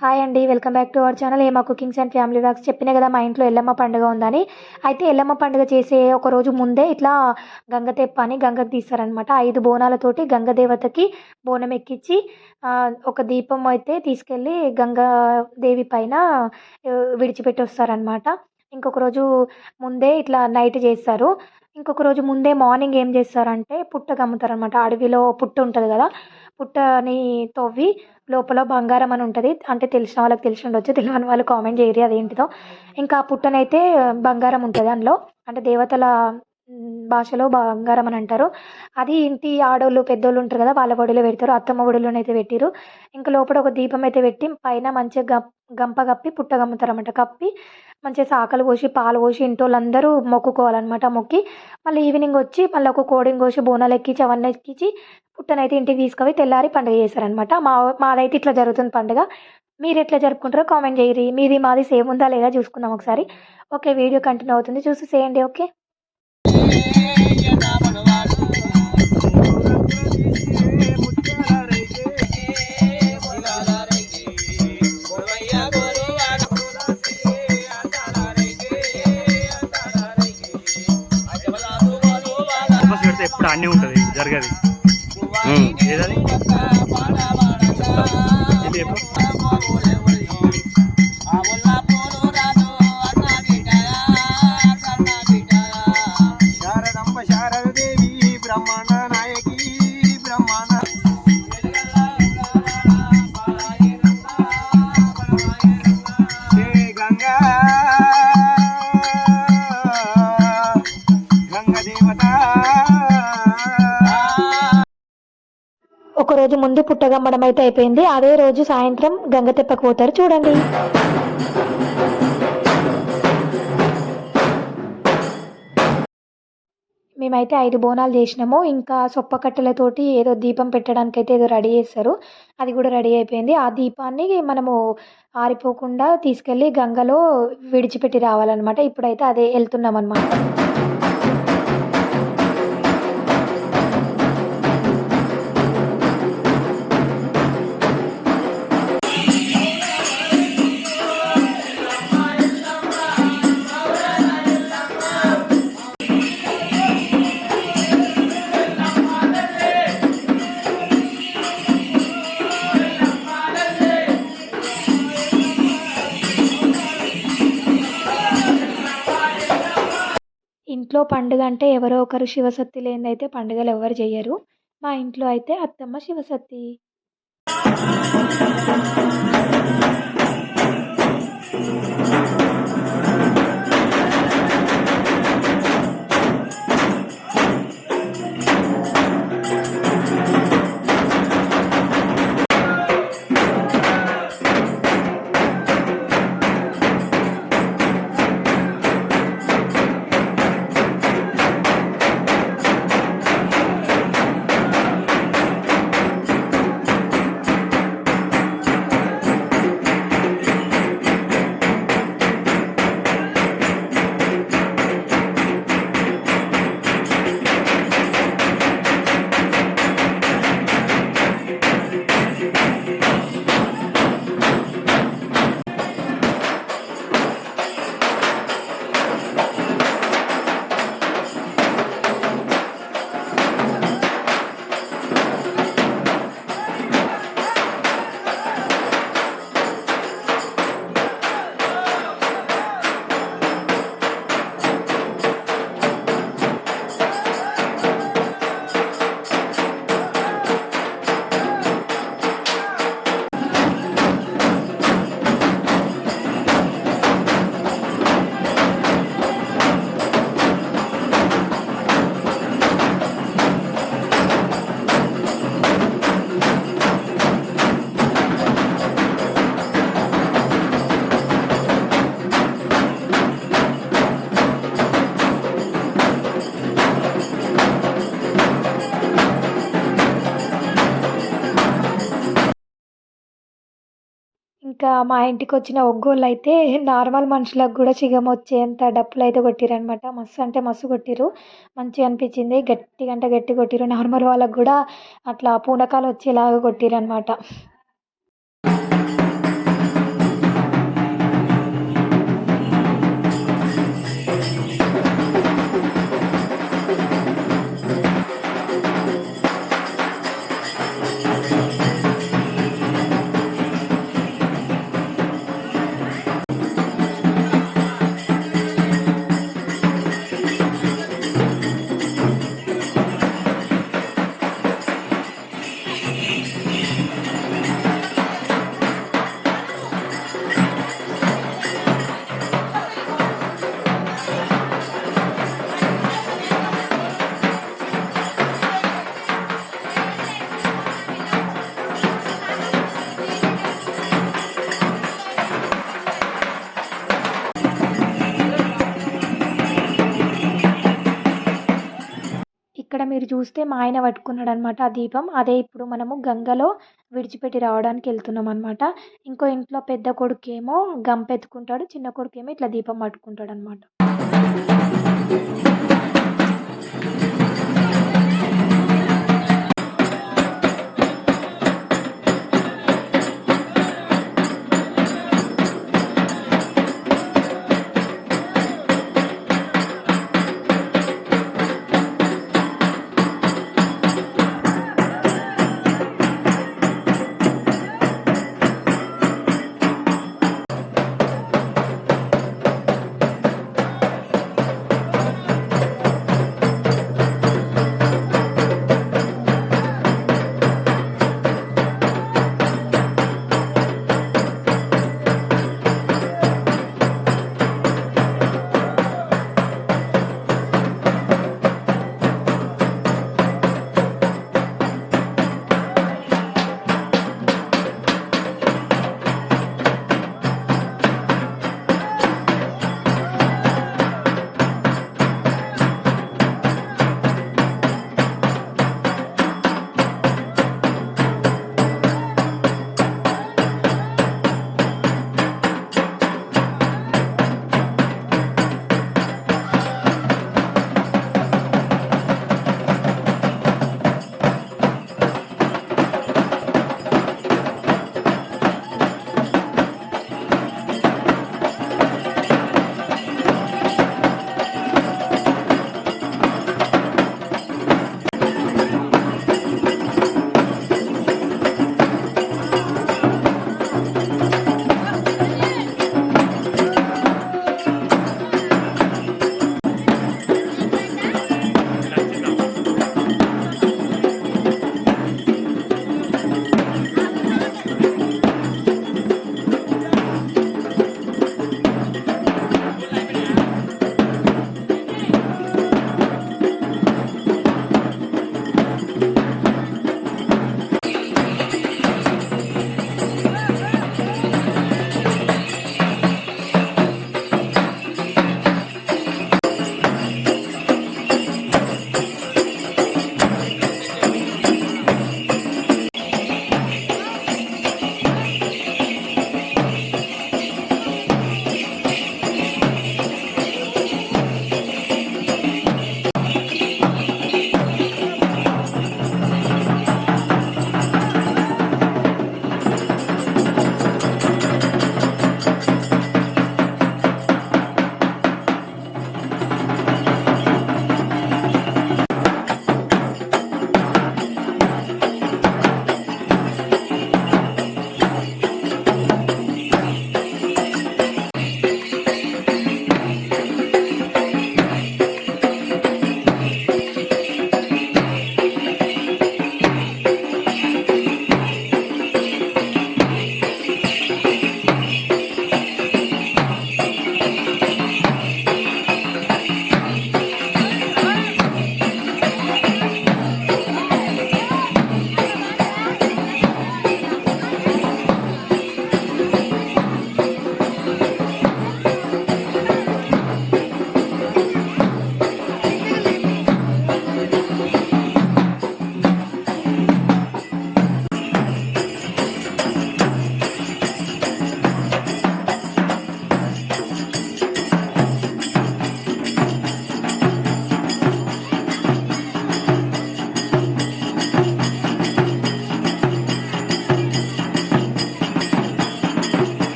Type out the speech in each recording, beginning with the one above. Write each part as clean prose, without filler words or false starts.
Hi అండి. Welcome back to our channel Hema cookings and family vlogs. చెప్పినా కదా మా ఇంట్లో ఎల్లమ్మ పండుగ ఉందని. అయితే ఎల్లమ్మ పండుగ చేసే ఒక రోజు ముందే ఇట్లా గంగతెప్ప అని గంగకు తీస్తారనమాట. 5 బోనాలతోటి గంగదేవతకి బోనం ఎక్కించి ఒక దీపం అయితే తీసుకెళ్ళి గంగాదేవి పైన విడిచిపెట్టి వస్తారనమాట. ఇంకొక రోజు ముందే ఇట్లా నైట్ చేస్తారు. ఇంకొక రోజు ముందే మార్నింగ్ ఏం చేస్తారంటే పుట్ట కమ్ముతారనమాట. అడవిలో పుట్ట ఉంటుంది కదా, పుట్టని తవ్వి లోపల బంగారం అని ఉంటుంది. అంటే తెలిసిన వాళ్ళకి తెలిసి ఉండొచ్చు, తెలియని వాళ్ళు కామెంట్ చేయరు అదేంటిదో. ఇంకా ఆ పుట్టనైతే బంగారం ఉంటుంది అందులో. అంటే దేవతల భాషలో బంగారం అని అంటారు. అది ఇంటి ఆడోళ్ళు పెద్దోళ్ళు ఉంటారు కదా, వాళ్ళ ఒడిలో పెడతారు. అత్తమ్మ ఒడిలోనైతే పెట్టిరు. ఇంకా లోపల ఒక దీపం అయితే పెట్టి పైన మంచిగా గంప కప్పి పుట్ట కమ్ముతారన్నమాట. కప్పి మంచిగా సాకలు పోసి పాలు పోసి ఇంటోళ్ళందరూ మొక్కుకోవాలన్నమాట. మొక్కి మళ్ళీ ఈవినింగ్ వచ్చి మళ్ళీ ఒక కోడిని కోసి బోనాలు ఎక్కించి అవన్నీ ఎక్కించి పుట్టనైతే ఇంటికి తీసుకుపోయి తెల్లారి పండుగ చేస్తారనమాట. మాదైతే ఇట్లా జరుగుతుంది పండుగ. మీరు ఎట్లా జరుపుకుంటారో కామెంట్ చేయరి. మీది మాది సేమ్ ఉందా లేదా చూసుకుందాం ఒకసారి. ఓకే, వీడియో కంటిన్యూ అవుతుంది, చూసి చేయండి. ఓకే. ఎప్పుడు అన్నీ ఉంటుంది జరగదు ఏదని ఇది ఎప్పుడు శారదమ్మ శారదేవి బ్రహ్మాండ నాయకి బ్రహ్మాండ గంగా గంగదేవత. ఒకరోజు ముందు పుట్టగమ్మడం అయితే అయిపోయింది. అదే రోజు సాయంత్రం గంగ తెప్పకు పోతారు. చూడండి. మేమైతే 5 బోనాలు చేసినాము. ఇంకా సొప్ప కట్టెలతోటి ఏదో దీపం పెట్టడానికి అయితే ఏదో రెడీ చేస్తారు. అది కూడా రెడీ అయిపోయింది. ఆ దీపాన్ని మనము ఆరిపోకుండా తీసుకెళ్ళి గంగలో విడిచిపెట్టి రావాలన్నమాట. ఇప్పుడైతే అదే వెళ్తున్నాం అనమాట. ఇంట్లో పండుగ అంటే ఎవరో ఒకరు శివసత్తి లేనిదైతే పండుగలు ఎవరు చెయ్యరు. మా ఇంట్లో అయితే అత్తమ్మ శివసత్తి. ఇంకా మా ఇంటికి వచ్చిన ఒగ్గోళ్ళు అయితే నార్మల్ మనుషులకు కూడా చిగం వచ్చేంత డప్పులు అయితే కొట్టిరనమాట. మస్తు అంటే మస్తు కొట్టిరు. మంచిగా అనిపించింది. గట్టిగా అంటే గట్టి కొట్టిరు. నార్మల్ వాళ్ళకు కూడా అట్లా పూనకాలు వచ్చేలాగా కొట్టిరనమాట. చూస్తే మా ఆయన పట్టుకున్నాడు అనమాట ఆ దీపం. అదే ఇప్పుడు మనము గంగలో విడిచిపెట్టి రావడానికి వెళ్తున్నాం అనమాట. ఇంకో ఇంట్లో పెద్ద కొడుకేమో గంపెత్తుకుంటాడు, చిన్న కొడుకేమో ఇట్లా దీపం పట్టుకుంటాడు అనమాట.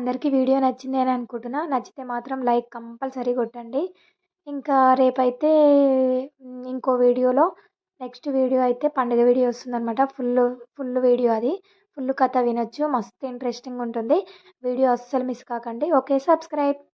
అందరికీ వీడియో నచ్చింది అని అనుకుంటున్నా. నచ్చితే మాత్రం లైక్ కంపల్సరీ కొట్టండి. ఇంకా రేపైతే ఇంకో వీడియోలో నెక్స్ట్ వీడియో అయితే పండుగ వీడియో వస్తుందనమాట. ఫుల్ వీడియో అది. ఫుల్ కథ వినొచ్చు. మస్తు ఇంట్రెస్టింగ్ ఉంటుంది. వీడియో అస్సలు మిస్ కాకండి. Okay, subscribe.